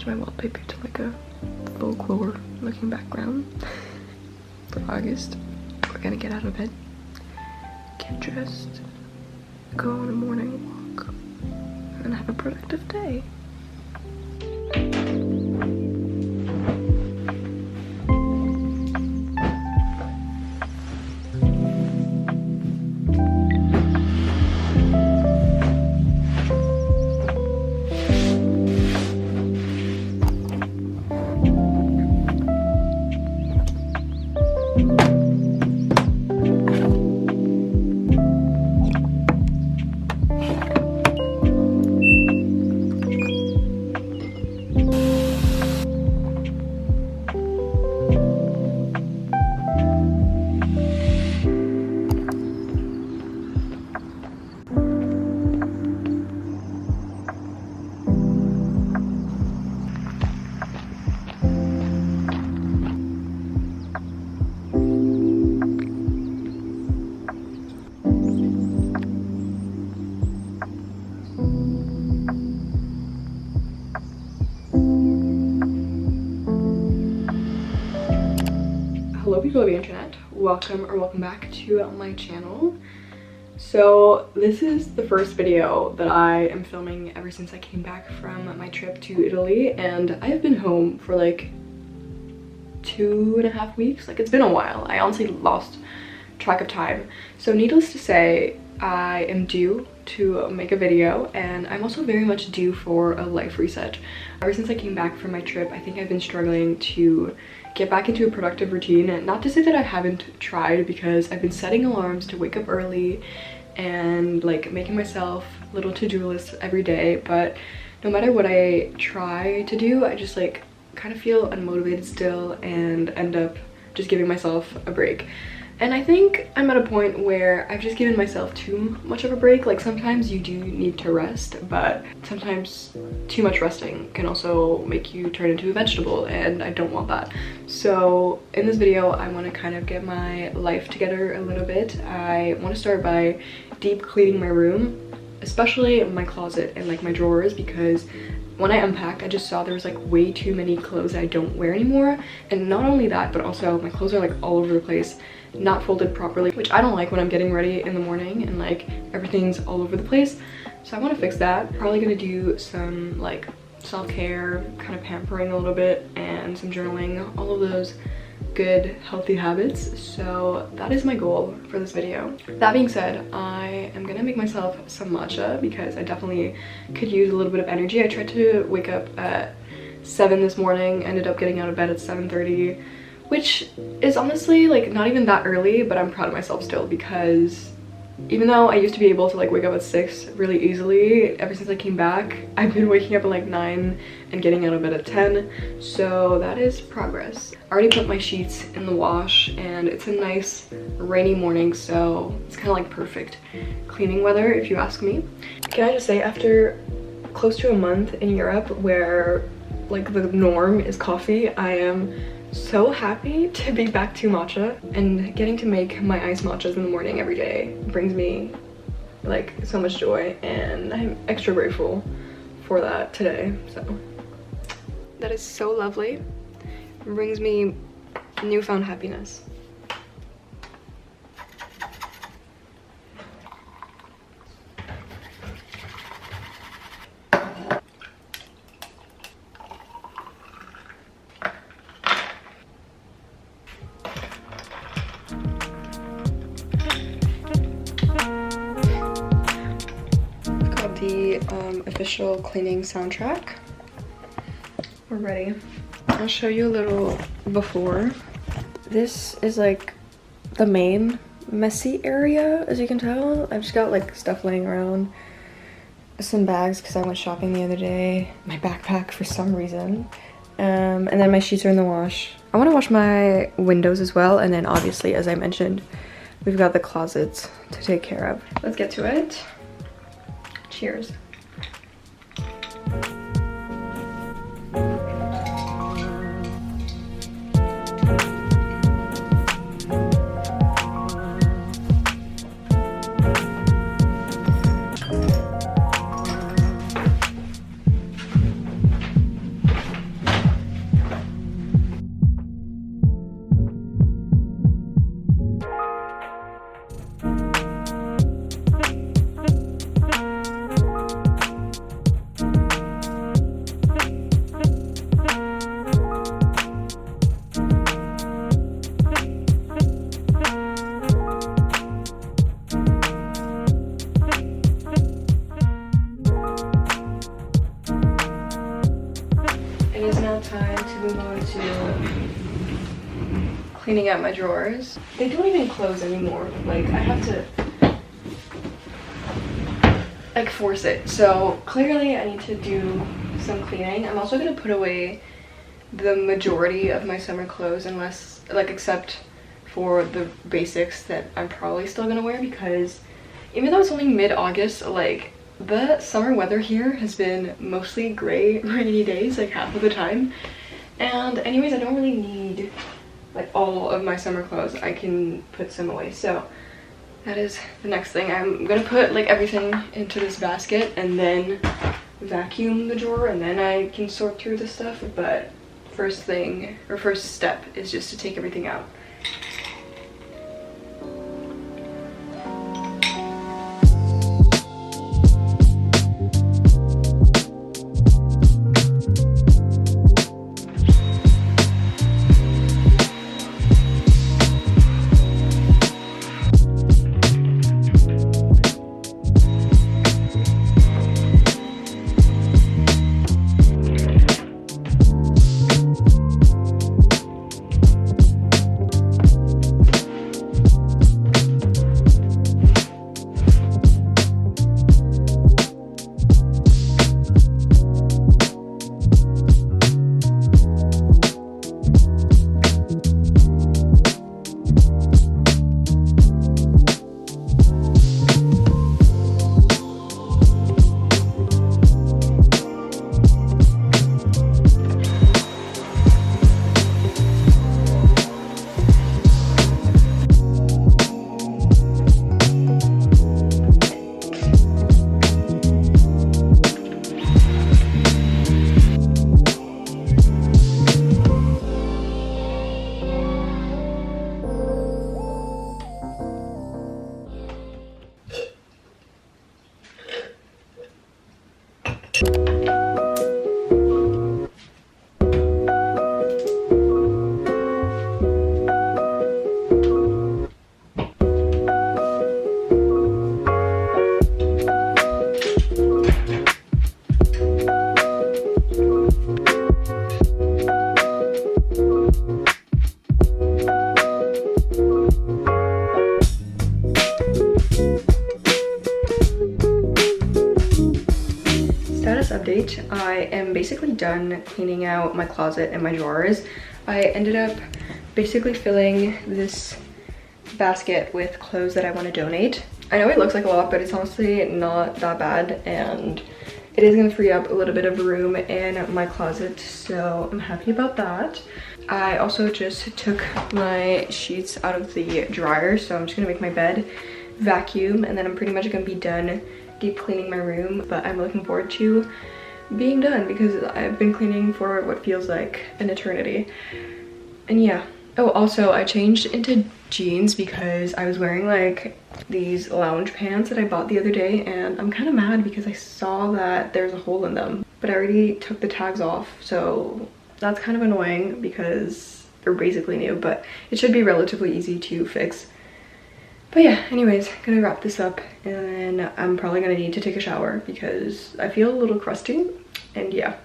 my wallpaper to like a folklore looking background for August. We're gonna get out of bed, get dressed, go on a morning walk, and have a productive day. Hello people of the internet, welcome back to my channel. So this is the first video that I am filming ever since I came back from my trip to Italy, and I have been home for like 2.5 weeks. Like, it's been a while. I honestly lost track of time. So needless to say, I am due to make a video, and I'm also very much due for a life reset. Ever since I came back from my trip, I think I've been struggling to get back into a productive routine. And not to say that I haven't tried, because I've been setting alarms to wake up early and like making myself little to-do lists every day, but no matter what I try to do, I just like kind of feel unmotivated still and end up just giving myself a break. And I think I'm at a point where I've just given myself too much of a break. Like, sometimes you do need to rest, but sometimes too much resting can also make you turn into a vegetable, and I don't want that. So in this video, I want to kind of get my life together a little bit. I want to start by deep cleaning my room, especially my closet and like my drawers, because when I unpacked, I just saw there was like way too many clothes that I don't wear anymore. And not only that, but also my clothes are like all over the place, not folded properly, which I don't like when I'm getting ready in the morning and like everything's all over the place. So I want to fix that. Probably gonna do some like self-care, kind of pampering a little bit, and some journaling, all of those good healthy habits. So that is my goal for this video. That being said, I am gonna make myself some matcha because I definitely could use a little bit of energy. I tried to wake up at 7 this morning, ended up getting out of bed at 7:30, which is honestly like not even that early, but I'm proud of myself still, because even though I used to be able to like wake up at 6 really easily, ever since I came back, I've been waking up at like 9 and getting out of bed at 10. So that is progress. I already put my sheets in the wash, and it's a nice rainy morning, so it's kind of like perfect cleaning weather if you ask me. Can I just say, after close to a month in Europe where like the norm is coffee, I am so happy to be back to matcha, and getting to make my iced matchas in the morning every day brings me like so much joy, and I'm extra grateful for that today. So that is so lovely. It brings me newfound happiness. Official cleaning soundtrack. We're ready. I'll show you a little before. This is like the main messy area, as you can tell. I've just got like stuff laying around, some bags because I went shopping the other day, my backpack for some reason, and then my sheets are in the wash. I want to wash my windows as well, and then obviously, as I mentioned, we've got the closets to take care of. Let's get to it. Cheers. going to move on to cleaning out my drawers. They don't even close anymore. Like, I have to like force it. So clearly I need to do some cleaning. I'm also gonna put away the majority of my summer clothes, unless like except for the basics that I'm probably still gonna wear, because even though it's only mid-August, like the summer weather here has been mostly gray, rainy days like half of the time. And anyways, I don't really need like all of my summer clothes. I can put some away. So that is the next thing. I'm gonna put like everything into this basket and then vacuum the drawer, and then I can sort through the stuff. But first thing, or first step, is just to take everything out. Update. I am basically done cleaning out my closet and my drawers. I ended up basically filling this basket with clothes that I want to donate. I know it looks like a lot, but it's honestly not that bad, and it is going to free up a little bit of room in my closet, so I'm happy about that. I also just took my sheets out of the dryer, so I'm just going to make my bed, vacuum, and then I'm pretty much going to be done deep cleaning my room. But I'm looking forward to being done because I've been cleaning for what feels like an eternity. And yeah. Oh, also I changed into jeans because I was wearing like these lounge pants that I bought the other day, and I'm kind of mad because I saw that there's a hole in them, but I already took the tags off, so that's kind of annoying because they're basically new, but it should be relatively easy to fix. But yeah, anyways, gonna wrap this up, and then I'm probably gonna need to take a shower because I feel a little crusty, and yeah.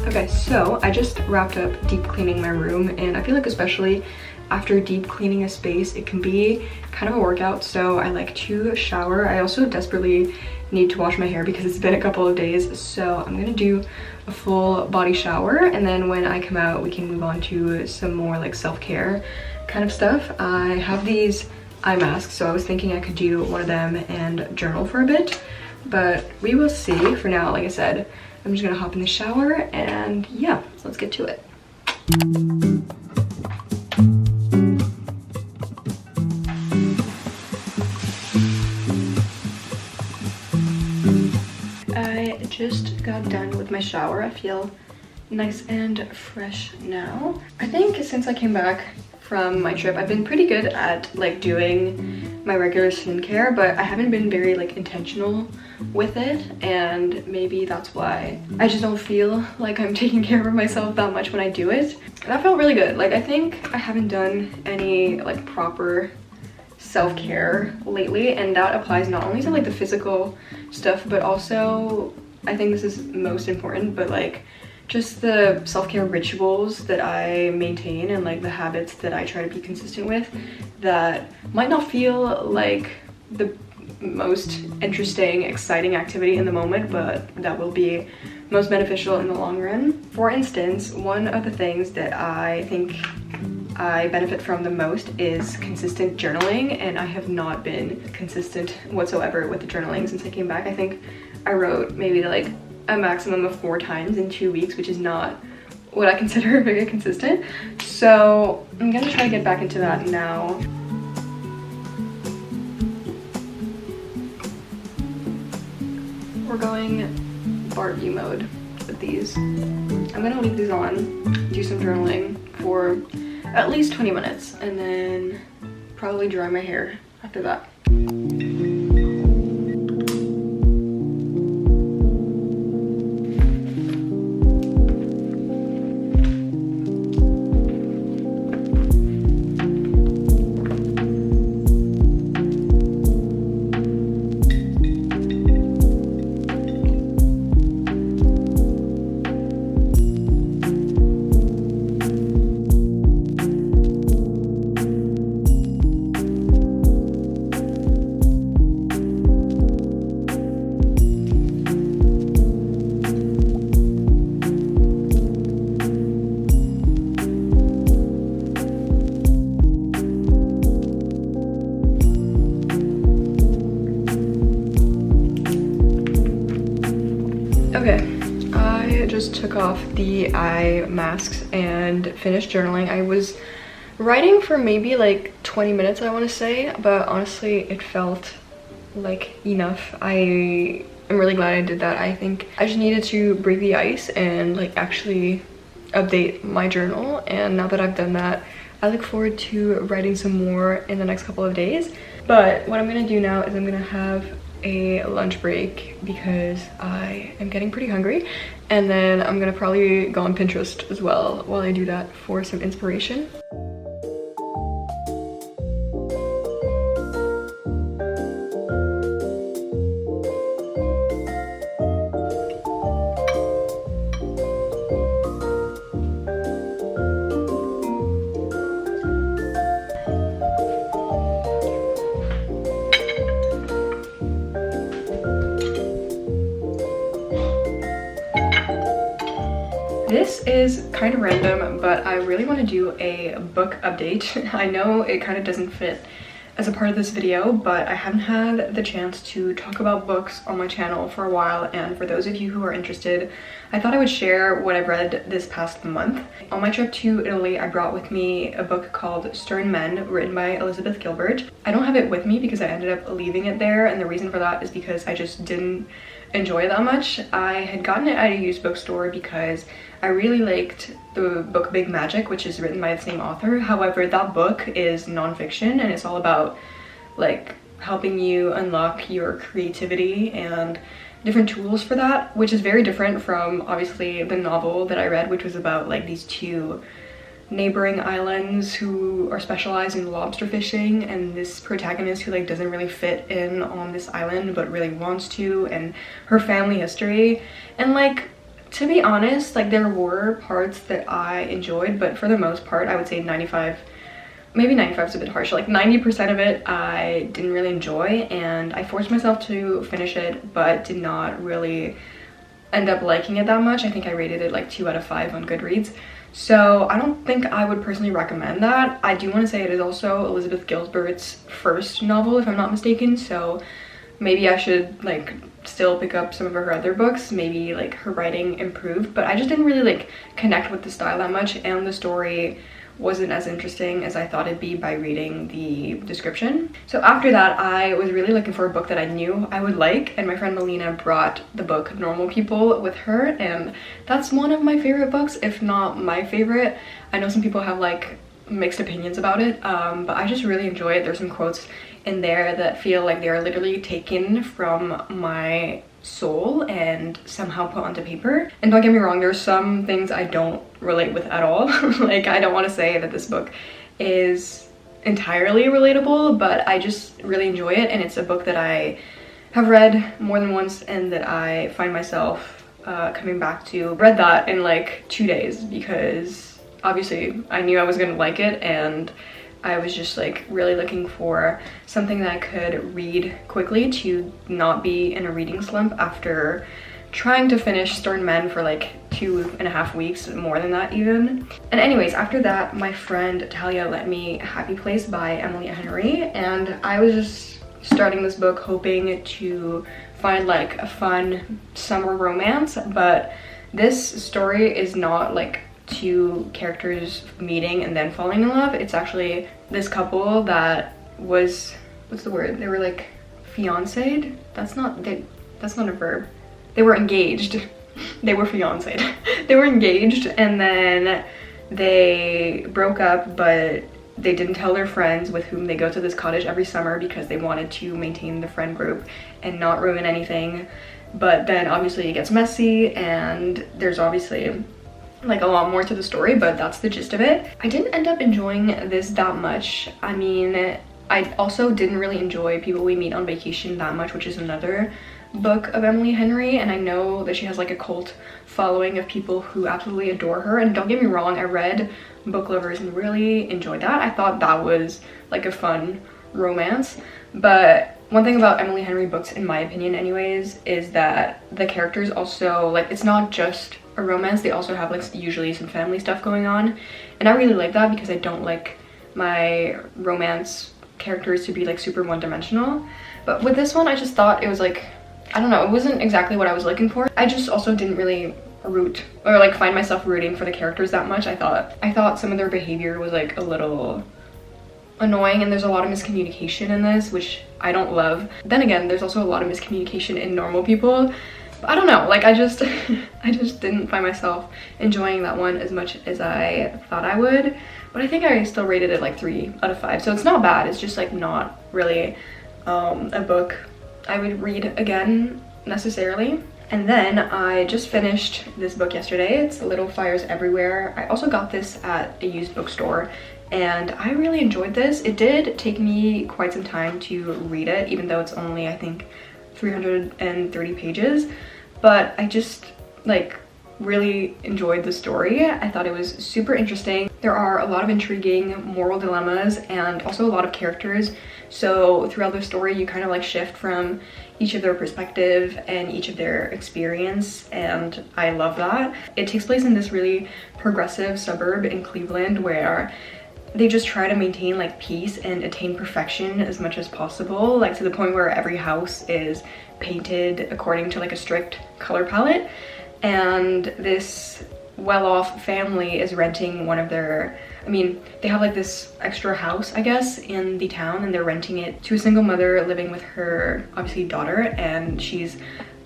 Okay, so I just wrapped up deep cleaning my room, and I feel like especially after deep cleaning a space, it can be kind of a workout, so I like to shower. I also desperately need to wash my hair because it's been a couple of days, so I'm gonna do a full body shower, and then when I come out we can move on to some more like self-care kind of stuff. I have these eye masks, so I was thinking I could do one of them and journal for a bit, but we will see. For now, like I said, I'm just gonna hop in the shower and yeah, so let's get to it. I just got done with my shower. I feel nice and fresh now. I think since I came back from my trip, I've been pretty good at like doing my regular skincare, but I haven't been very like intentional with it, and maybe that's why I just don't feel like I'm taking care of myself that much when I do it. That felt really good. Like I think I haven't done any like proper self-care lately, and that applies not only to like the physical stuff, but also I think this is most important, but like just the self-care rituals that I maintain and like the habits that I try to be consistent with that might not feel like the most interesting, exciting activity in the moment, but that will be most beneficial in the long run. For instance, one of the things that I think I benefit from the most is consistent journaling, and I have not been consistent whatsoever with the journaling since I came back. I think I wrote maybe like a maximum of 4 times in 2 weeks, which is not what I consider very consistent. So I'm gonna try to get back into that now. We're going Barbie mode with these. I'm gonna leave these on, do some journaling for at least 20 minutes, and then probably dry my hair after that. Okay, I just took off the eye masks and finished journaling. I was writing for maybe like 20 minutes, I want to say, but honestly it felt like enough. I am really glad I did that. I think I just needed to break the ice and like actually update my journal, and now that I've done that, I look forward to writing some more in the next couple of days. But what I'm gonna do now is I'm gonna have a lunch break because I am getting pretty hungry, and then I'm gonna probably go on Pinterest as well while I do that for some inspiration. This is kind of random, but I really want to do a book update. I know it kind of doesn't fit as a part of this video, but I haven't had the chance to talk about books on my channel for a while, and for those of you who are interested, I thought I would share what I've read this past month. On my trip to Italy, I brought with me a book called Stern Men, written by Elizabeth Gilbert. I don't have it with me because I ended up leaving it there, and the reason for that is because I just didn't enjoy it that much. I had gotten it at a used bookstore because I really liked the book Big Magic, which is written by the same author. However, that book is nonfiction, and it's all about like helping you unlock your creativity and different tools for that, which is very different from obviously the novel that I read, which was about like these two neighboring islands who are specialized in lobster fishing, and this protagonist who like doesn't really fit in on this island but really wants to, and her family history. And like, to be honest, like there were parts that I enjoyed, but for the most part I would say 95, maybe 95 is a bit harsh, like 90% of it I didn't really enjoy, and I forced myself to finish it but did not really end up liking it that much. I think I rated it like 2 out of 5 on Goodreads. So I don't think I would personally recommend that. I do want to say it is also Elizabeth Gilbert's first novel, if I'm not mistaken, so maybe I should like still pick up some of her other books. Maybe like her writing improved, but I just didn't really like connect with the style that much, and the story wasn't as interesting as I thought it'd be by reading the description. So after that, I was really looking for a book that I knew I would like, and my friend Melina brought the book Normal People with her, and that's one of my favorite books, if not my favorite. I know some people have like mixed opinions about it, but I just really enjoy it. There's some quotes in there that feel like they are literally taken from my soul and somehow put onto paper. And don't get me wrong, there's some things I don't relate with at all. Like, I don't want to say that this book is entirely relatable, but I just really enjoy it, and it's a book that I have read more than once and that I find myself coming back to. Read that in like 2 days because obviously I knew I was gonna like it, and I was just like really looking for something that I could read quickly to not be in a reading slump after trying to finish Stern Men for like 2.5 weeks, more than that even. And anyways, after that, my friend Talia lent me Happy Place by Emily Henry, and I was just starting this book hoping to find like a fun summer romance, but this story is not like two characters meeting and then falling in love. It's actually this couple that was, what's the word? They were like fiancéed. That's not a verb. They were engaged. They were fiancéed. They were engaged, and then they broke up, but they didn't tell their friends with whom they go to this cottage every summer because they wanted to maintain the friend group and not ruin anything. But then obviously it gets messy, and there's obviously like a lot more to the story, but that's the gist of it. I didn't end up enjoying this that much. I mean, I also didn't really enjoy People We Meet on Vacation that much, which is another book of Emily Henry, and I know that she has like a cult following of people who absolutely adore her. And don't get me wrong, I read Book Lovers and really enjoyed that. I thought that was like a fun romance, but one thing about Emily Henry books, in my opinion anyways, is that the characters also, like, it's not just a romance, they also have like usually some family stuff going on, and I really like that because I don't like my romance characters to be like super one-dimensional. But with this one, I just thought it was like, I don't know, it wasn't exactly what I was looking for. I just also didn't really root or like find myself rooting for the characters that much. I thought some of their behavior was like a little annoying, and there's a lot of miscommunication in this, which I don't love. Then again, there's also a lot of miscommunication in Normal People. But I don't know, like I just didn't find myself enjoying that one as much as I thought I would. But I think I still rated it like 3 out of 5, so it's not bad. It's just like not really a book I would read again necessarily. And then I just finished this book yesterday. It's Little Fires Everywhere. I also got this at a used bookstore, and I really enjoyed this. It did take me quite some time to read it, even though it's only, I think, 330 pages, but I just like really enjoyed the story. I thought it was super interesting. There are a lot of intriguing moral dilemmas and also a lot of characters, so throughout the story you kind of like shift from each of their perspective and each of their experience, and I love that. It takes place in this really progressive suburb in Cleveland where they just try to maintain like peace and attain perfection as much as possible, like to the point where every house is painted according to like a strict color palette. And this well-off family is renting one of their, I mean, they have like this extra house, I guess, in the town, and they're renting it to a single mother living with her, obviously, daughter, and she's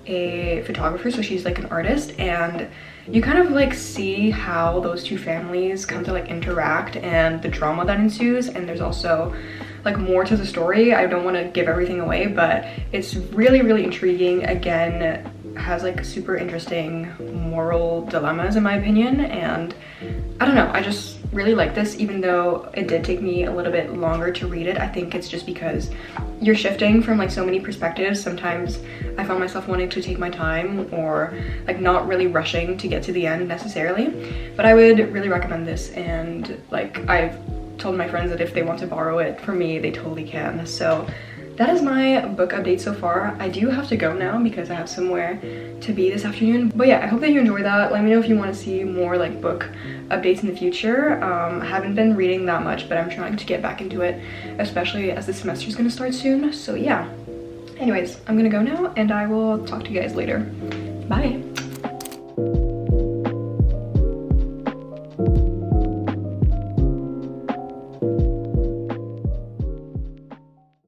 a photographer, so she's like an artist, and you kind of like see how those two families come to like interact and the drama that ensues. And there's also like more to the story. I don't want to give everything away, but it's really, really intriguing. Again, has like super interesting moral dilemmas in my opinion, and I don't know, I just really like this, even though it did take me a little bit longer to read it. I think it's just because you're shifting from like so many perspectives. Sometimes I found myself wanting to take my time or like not really rushing to get to the end necessarily, but I would really recommend this. And like I've told my friends that if they want to borrow it from me, they totally can. So that is my book update so far. I do have to go now because I have somewhere to be this afternoon. But yeah, I hope that you enjoyed that. Let me know if you want to see more like book updates in the future. I haven't been reading that much, but I'm trying to get back into it, especially as the semester is going to start soon. So yeah. Anyways, I'm gonna go now and I will talk to you guys later. Bye.